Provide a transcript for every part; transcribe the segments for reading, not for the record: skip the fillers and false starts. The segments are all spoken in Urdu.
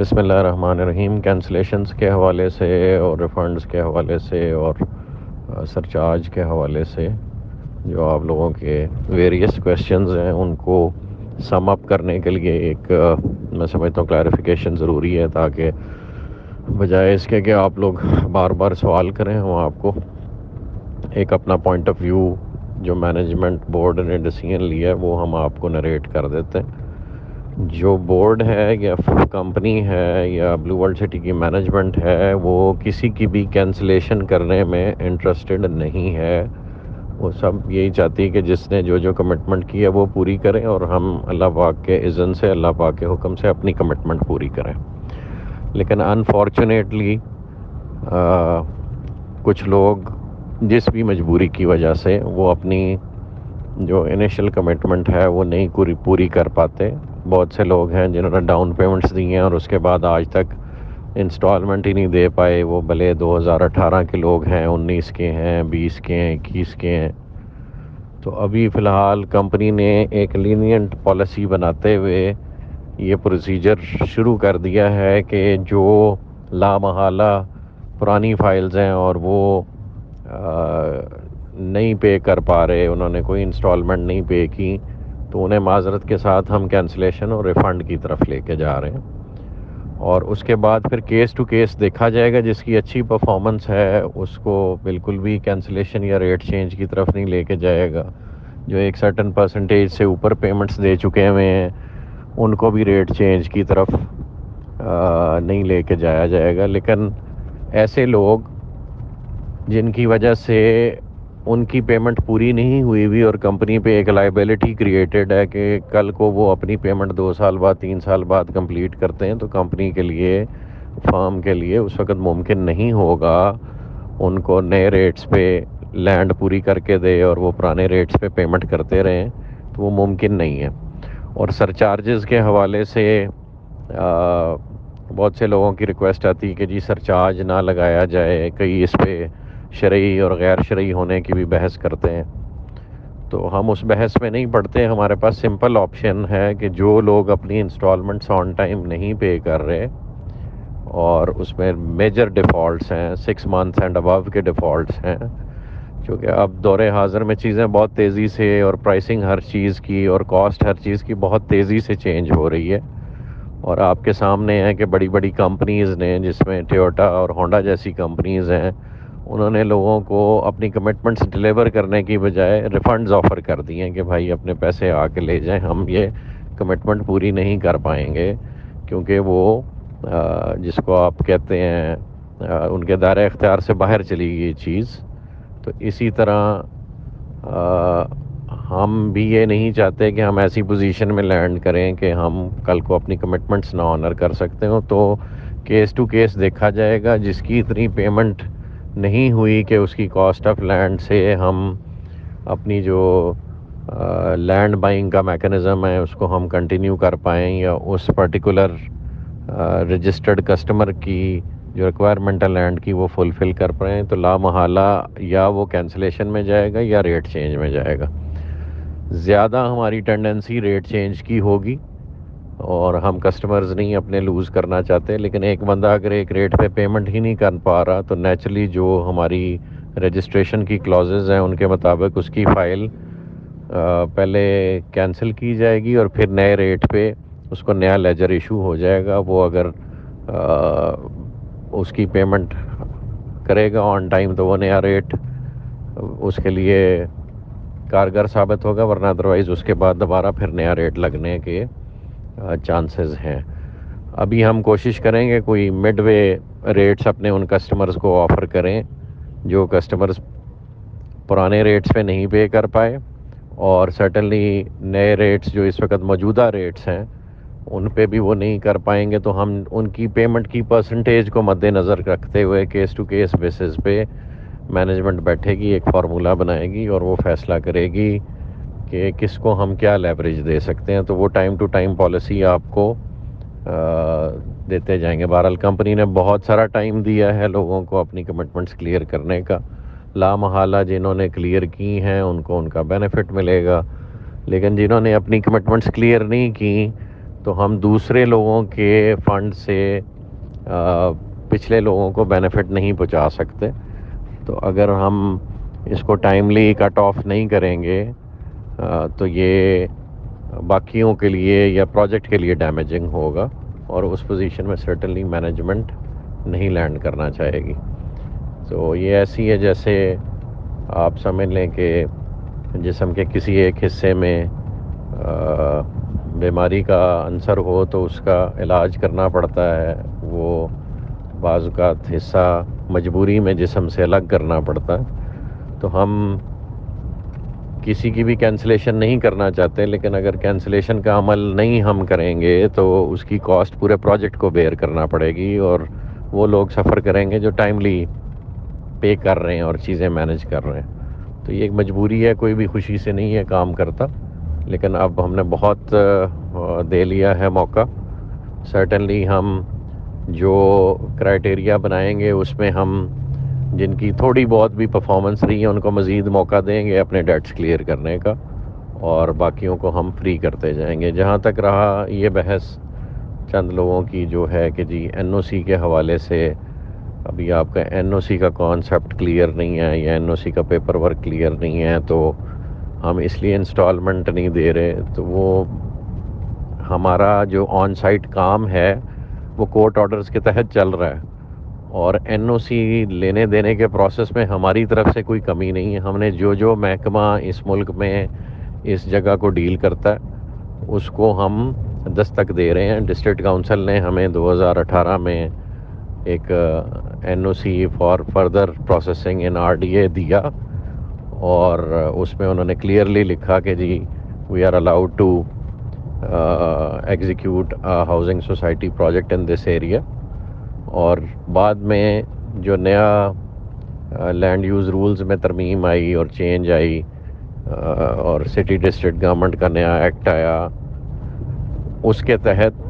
بسم اللہ الرحمن الرحیم۔ کینسلیشنز کے حوالے سے اور ریفنڈز کے حوالے سے اور سرچارج کے حوالے سے جو آپ لوگوں کے ویریس کویشچنز ہیں ان کو سم اپ کرنے کے لیے ایک میں سمجھتا ہوں کلیریفیکیشن ضروری ہے، تاکہ بجائے اس کے کہ آپ لوگ بار بار سوال کریں، ہم آپ کو ایک اپنا پوائنٹ آف ویو جو مینجمنٹ بورڈ نے ڈیسیژن لیا ہے وہ ہم آپ کو نریٹ کر دیتے ہیں۔ جو بورڈ ہے یا کمپنی ہے یا بلو ورلڈ سٹی کی مینجمنٹ ہے وہ کسی کی بھی کینسلیشن کرنے میں انٹرسٹڈ نہیں ہے۔ وہ سب یہی چاہتی ہے کہ جس نے جو کمٹمنٹ کی ہے وہ پوری کریں، اور ہم اللہ پاک کے اذن سے، اللہ پاک کے حکم سے اپنی کمٹمنٹ پوری کریں۔ لیکن انفارچونیٹلی کچھ لوگ جس بھی مجبوری کی وجہ سے وہ اپنی جو انیشل کمٹمنٹ ہے وہ نہیں پوری کر پاتے۔ بہت سے لوگ ہیں جنہوں نے ڈاؤن پیمنٹس دی ہیں اور اس کے بعد آج تک انسٹالمنٹ ہی نہیں دے پائے۔ وہ بھلے 2018 کے لوگ ہیں، 19 کے ہیں، 20 کے ہیں، 21 کے ہیں۔ تو ابھی فی الحال کمپنی نے ایک لینینٹ پالیسی بناتے ہوئے یہ پروسیجر شروع کر دیا ہے کہ جو لامحالہ پرانی فائلز ہیں اور وہ نہیں پے کر پا رہے، انہوں نے کوئی انسٹالمنٹ نہیں پے کی، تو انہیں معذرت کے ساتھ ہم کینسلیشن اور ریفنڈ کی طرف لے کے جا رہے ہیں۔ اور اس کے بعد پھر کیس ٹو کیس دیکھا جائے گا۔ جس کی اچھی پرفارمنس ہے اس کو بالکل بھی کینسلیشن یا ریٹ چینج کی طرف نہیں لے کے جائے گا۔ جو ایک سرٹن پرسنٹیج سے اوپر پیمنٹس دے چکے ہوئے ہیں ان کو بھی ریٹ چینج کی طرف نہیں لے کے جایا جائے گا۔ لیکن ایسے لوگ جن کی وجہ سے ان کی پیمنٹ پوری نہیں ہوئی بھی اور کمپنی پہ ایک لائبلٹی کریٹڈ ہے کہ کل کو وہ اپنی پیمنٹ 2 سال بعد 3 سال بعد کمپلیٹ کرتے ہیں، تو کمپنی کے لیے، فرم کے لیے اس وقت ممکن نہیں ہوگا ان کو نئے ریٹس پہ لینڈ پوری کر کے دے اور وہ پرانے ریٹس پہ پیمنٹ کرتے رہیں، تو وہ ممکن نہیں ہے۔ اور سرچارجز کے حوالے سے بہت سے لوگوں کی ریکویسٹ آتی ہے کہ جی سرچارج نہ لگایا جائے، کئی اس پہ شرعی اور غیر شرعی ہونے کی بھی بحث کرتے ہیں۔ تو ہم اس بحث میں نہیں پڑھتے۔ ہمارے پاس سمپل آپشن ہے کہ جو لوگ اپنی انسٹالمنٹس آن ٹائم نہیں پے کر رہے اور اس میں میجر ڈیفالٹس ہیں، 6 months اینڈ ابو کے ڈیفالٹس ہیں، چونکہ اب دور حاضر میں چیزیں بہت تیزی سے اور پرائسنگ ہر چیز کی اور کاسٹ ہر چیز کی بہت تیزی سے چینج ہو رہی ہے، اور آپ کے سامنے ہے کہ بڑی بڑی کمپنیز نے، جس میں ٹویوٹا اور ہونڈا جیسی کمپنیز ہیں، انہوں نے لوگوں کو اپنی کمٹمنٹس ڈیلیور کرنے کی بجائے ریفنڈز آفر کر دی ہیں کہ بھائی اپنے پیسے آ کے لے جائیں، ہم یہ کمٹمنٹ پوری نہیں کر پائیں گے، کیونکہ وہ جس کو آپ کہتے ہیں ان کے دائرہ اختیار سے باہر چلی گئی چیز۔ تو اسی طرح ہم بھی یہ نہیں چاہتے کہ ہم ایسی پوزیشن میں لینڈ کریں کہ ہم کل کو اپنی کمٹمنٹس نہ آنر کر سکتے ہوں۔ تو کیس ٹو کیس دیکھا جائے گا، جس کی اتنی پیمنٹ نہیں ہوئی کہ اس کی کاسٹ آف لینڈ سے ہم اپنی جو لینڈ بائنگ کا میکنزم ہے اس کو ہم کنٹینیو کر پائیں، یا اس پرٹیکولر رجسٹرڈ کسٹمر کی جو ریکوائرمنٹ ہے لینڈ کی وہ فلفل کر پائیں، تو لامحالہ یا وہ کینسلیشن میں جائے گا یا ریٹ چینج میں جائے گا۔ زیادہ ہماری ٹینڈنسی ریٹ چینج کی ہوگی، اور ہم کسٹمرز نہیں اپنے لوز کرنا چاہتے، لیکن ایک بندہ اگر ایک ریٹ پہ پیمنٹ ہی نہیں کر پا رہا تو نیچرلی جو ہماری رجسٹریشن کی کلازز ہیں ان کے مطابق اس کی فائل پہلے کینسل کی جائے گی اور پھر نئے ریٹ پہ اس کو نیا لیجر ایشو ہو جائے گا۔ وہ اگر اس کی پیمنٹ کرے گا آن ٹائم تو وہ نیا ریٹ اس کے لیے کارگر ثابت ہوگا، ورنہ ادروائز اس کے بعد دوبارہ پھر نیا ریٹ لگنے کے چانسز ہیں۔ ابھی ہم کوشش کریں گے کوئی مڈ وے ریٹس اپنے ان کسٹمرز کو آفر کریں جو کسٹمرز پرانے ریٹس پہ نہیں پے کر پائے، اور سرٹنلی نئے ریٹس جو اس وقت موجودہ ریٹس ہیں ان پہ بھی وہ نہیں کر پائیں گے، تو ہم ان کی پیمنٹ کی پرسنٹیج کو مد نظر رکھتے ہوئے کیس ٹو کیس بیسس پہ مینجمنٹ بیٹھے گی، ایک فارمولہ بنائے گی اور وہ فیصلہ کرے گی کہ کس کو ہم کیا لیوریج دے سکتے ہیں۔ تو وہ ٹائم ٹو ٹائم پالیسی آپ کو دیتے جائیں گے۔ بہرحال کمپنی نے بہت سارا ٹائم دیا ہے لوگوں کو اپنی کمٹمنٹس کلیئر کرنے کا، لامحالہ جنہوں نے کلیئر کی ہیں ان کو ان کا بینیفٹ ملے گا، لیکن جنہوں نے اپنی کمٹمنٹس کلیئر نہیں کی تو ہم دوسرے لوگوں کے فنڈ سے پچھلے لوگوں کو بینیفٹ نہیں پہنچا سکتے. تو اگر ہم اس کو ٹائملی کٹ آف نہیں کریں گے تو یہ باقیوں کے لیے یا پروجیکٹ کے لیے ڈیمیجنگ ہوگا, اور اس پوزیشن میں سرٹنلی مینجمنٹ نہیں لینڈ کرنا چاہے گی. تو یہ ایسی ہے جیسے آپ سمجھ لیں کہ جسم کے کسی ایک حصے میں بیماری کا عنصر ہو تو اس کا علاج کرنا پڑتا ہے, وہ بعض اوقات حصہ مجبوری میں جسم سے الگ کرنا پڑتا ہے. تو ہم کسی کی بھی کینسلیشن نہیں کرنا چاہتے, لیکن اگر کینسلیشن کا عمل نہیں ہم کریں گے تو اس کی کاسٹ پورے پروجیکٹ کو بیئر کرنا پڑے گی, اور وہ لوگ سفر کریں گے جو ٹائملی پے کر رہے ہیں اور چیزیں مینیج کر رہے ہیں. تو یہ ایک مجبوری ہے, کوئی بھی خوشی سے نہیں ہے کام کرتا, لیکن اب ہم نے بہت دے لیا ہے موقع. سرٹنلی ہم جو کرائٹیریا بنائیں گے اس میں ہم جن کی تھوڑی بہت بھی پرفارمنس رہی ہے ان کو مزید موقع دیں گے اپنے ڈیٹس کلیئر کرنے کا, اور باقیوں کو ہم فری کرتے جائیں گے. جہاں تک رہا یہ بحث چند لوگوں کی جو ہے کہ جی این او سی کے حوالے سے, ابھی آپ کا این او سی کا کانسیپٹ کلیئر نہیں ہے یا این او سی کا پیپر ورک کلیئر نہیں ہے تو ہم اس لیے انسٹالمنٹ نہیں دے رہے. تو وہ ہمارا جو آن سائٹ کام ہے وہ کورٹ آرڈرز کے تحت چل رہا ہے, اور این او سی لینے دینے کے پروسیس میں ہماری طرف سے کوئی کمی نہیں ہے. ہم نے جو محکمہ اس ملک میں اس جگہ کو ڈیل کرتا ہے اس کو ہم دستک دے رہے ہیں. ڈسٹرکٹ کونسل نے ہمیں 2018 میں ایک N O C for further processing in R D A دیا, اور اس میں انہوں نے کلیئرلی لکھا کہ جی we are allowed to execute housing society project in this area. اور بعد میں جو نیا لینڈ یوز رولز میں ترمیم آئی اور چینج آئی, اور سٹی ڈسٹرکٹ گورنمنٹ کا نیا ایکٹ آیا, اس کے تحت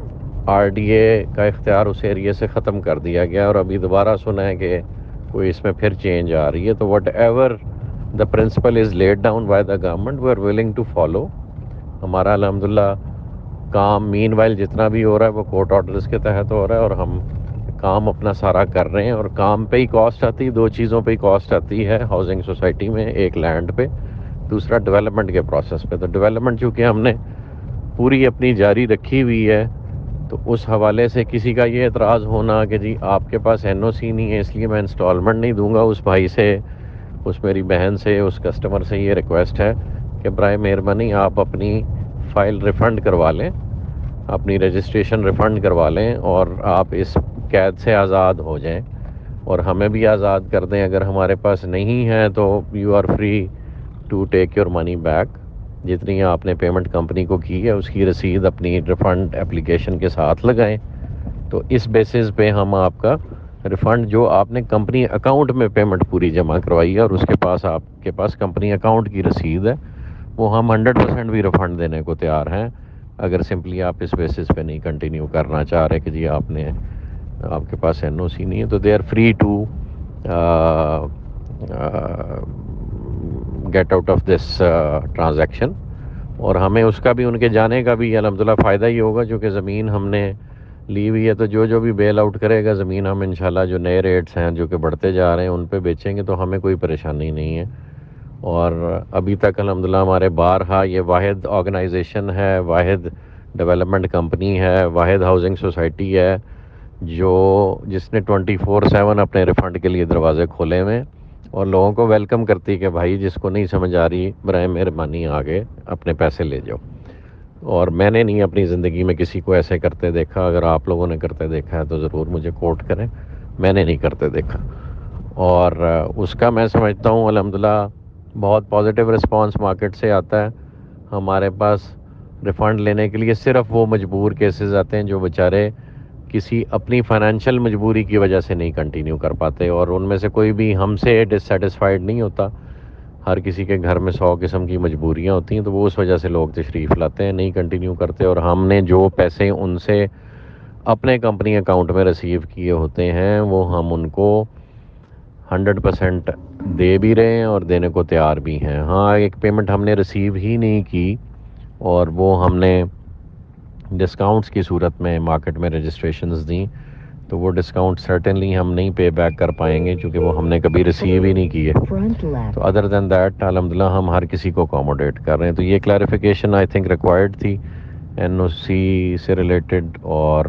آر ڈی اے کا اختیار اس ایریے سے ختم کر دیا گیا, اور ابھی دوبارہ سنا ہے کہ کوئی اس میں پھر چینج آ رہی ہے. تو whatever the principle as laid down by the government we are willing to follow. ہمارا الحمدللہ کام مین وائل جتنا بھی ہو رہا ہے وہ کورٹ آرڈرز کے تحت ہو رہا ہے, اور ہم کام اپنا سارا کر رہے ہیں. اور کام پہ ہی کاسٹ آتی ہے, دو چیزوں پہ ہی کاسٹ آتی ہے ہاؤسنگ سوسائٹی میں, ایک لینڈ پہ, دوسرا ڈیولپمنٹ کے پروسیس پہ. تو ڈیولپمنٹ چونکہ ہم نے پوری اپنی جاری رکھی ہوئی ہے, تو اس حوالے سے کسی کا یہ اعتراض ہونا کہ جی آپ کے پاس این او سی نہیں ہے اس لیے میں انسٹالمنٹ نہیں دوں گا, اس بھائی سے, اس میری بہن سے, اس کسٹمر سے یہ ریکویسٹ ہے کہ برائے مہربانی آپ اپنی فائل ریفنڈ کروا لیں, اپنی رجسٹریشن ریفنڈ کروا لیں, اور آپ اس قید سے آزاد ہو جائیں, اور ہمیں بھی آزاد کر دیں. اگر ہمارے پاس نہیں ہے تو you are free to take your money back. جتنی آپ نے پیمنٹ کمپنی کو کی ہے اس کی رسید اپنی ریفنڈ اپلیکیشن کے ساتھ لگائیں. تو اس بیسس پہ ہم آپ کا ریفنڈ, جو آپ نے کمپنی اکاؤنٹ میں پیمنٹ پوری جمع کروائی ہے اور اس کے پاس آپ کے پاس کمپنی اکاؤنٹ کی رسید ہے, وہ ہم 100% بھی ریفنڈ دینے کو تیار ہیں, اگر سمپلی آپ اس بیسس پہ نہیں کنٹینیو کرنا چاہ رہے کہ جی آپ کے پاس این او سی نہیں ہے. تو they are free to get out of this transaction. اور ہمیں اس کا بھی, ان کے جانے کا بھی الحمدللہ فائدہ ہی ہوگا, چونکہ زمین ہم نے لی ہوئی ہے. تو جو بھی بیل آؤٹ کرے گا زمین ہم انشاءاللہ جو نئے ریٹس ہیں جو کہ بڑھتے جا رہے ہیں ان پہ بیچیں گے, تو ہمیں کوئی پریشانی نہیں ہے. اور ابھی تک الحمدللہ ہمارے بارہا یہ واحد آرگنائزیشن ہے, واحد ڈیولپمنٹ کمپنی ہے, واحد ہاؤسنگ سوسائٹی ہے جس نے 24/7 اپنے ریفنڈ کے لیے دروازے کھولے ہوئے, اور لوگوں کو ویلکم کرتی کہ بھائی جس کو نہیں سمجھ آ رہی برائے مہربانی آگے اپنے پیسے لے جاؤ. اور میں نے نہیں اپنی زندگی میں کسی کو ایسے کرتے دیکھا, اگر آپ لوگوں نے کرتے دیکھا ہے تو ضرور مجھے کوٹ کریں, میں نے نہیں کرتے دیکھا. اور اس کا میں سمجھتا ہوں الحمدللہ بہت پازیٹیو رسپانس مارکیٹ سے آتا ہے. ہمارے پاس ریفنڈ لینے کے لیے صرف وہ مجبور کیسز آتے ہیں جو بیچارے کسی اپنی فائنینشیل مجبوری کی وجہ سے نہیں کنٹینیو کر پاتے, اور ان میں سے کوئی بھی ہم سے ڈسسیٹسفائیڈ نہیں ہوتا. ہر کسی کے گھر میں 100 قسم کی مجبوریاں ہوتی ہیں, تو وہ اس وجہ سے لوگ تشریف لاتے ہیں, نہیں کنٹینیو کرتے. اور ہم نے جو پیسے ان سے اپنے کمپنی اکاؤنٹ میں ریسیو کیے ہوتے ہیں وہ ہم ان کو 100% دے بھی رہے ہیں اور دینے کو تیار بھی ہیں. ہاں ایک پیمنٹ ہم نے ریسیو ہی نہیں کی, اور وہ ہم نے ڈسکاؤنٹس کی صورت میں مارکیٹ میں رجسٹریشنز دیں تو وہ ڈسکاؤنٹ سرٹنلی ہم نہیں پے بیک کر پائیں گے کیونکہ وہ ہم نے کبھی ریسیو ہی نہیں کیے. تو ادر دین دیٹ الحمدللہ ہم ہر کسی کو اکوموڈیٹ کر رہے ہیں. تو یہ کلیریفیکیشن آئی تھنک ریکوائرڈ تھی این او سی سے ریلیٹڈ اور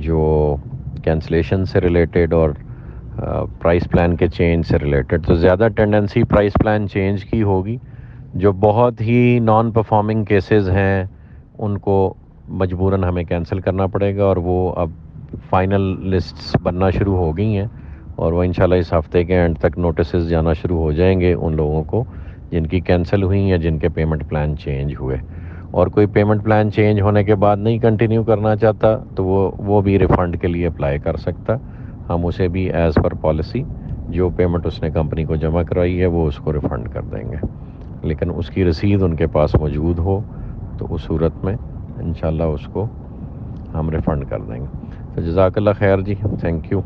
جو کینسلیشن سے ریلیٹڈ اور پرائس پلان کے چینج سے ریلیٹڈ. تو زیادہ ٹینڈنسی پرائس پلان چینج کی ہوگی. جو بہت ہی نان پرفارمنگ کیسز ہیں ان کو مجبوراً ہمیں کینسل کرنا پڑے گا اور وہ اب فائنل لسٹس بننا شروع ہو گئی ہیں اور وہ انشاءاللہ اس ہفتے کے اینڈ تک نوٹسز جانا شروع ہو جائیں گے ان لوگوں کو جن کی کینسل ہوئی یا جن کے پیمنٹ پلان چینج ہوئے. اور کوئی پیمنٹ پلان چینج ہونے کے بعد نہیں کنٹینیو کرنا چاہتا تو وہ بھی ریفنڈ کے لیے اپلائی کر سکتا. ہم اسے بھی ایز پر پالیسی جو پیمنٹ اس نے کمپنی کو جمع کرائی ہے وہ اس کو ریفنڈ کر دیں گے, لیکن اس کی رسید ان کے پاس موجود ہو تو اس صورت میں انشاءاللہ اس کو ہم ریفنڈ کر دیں گے. تو جزاک اللہ خیر جی, تھینک یو.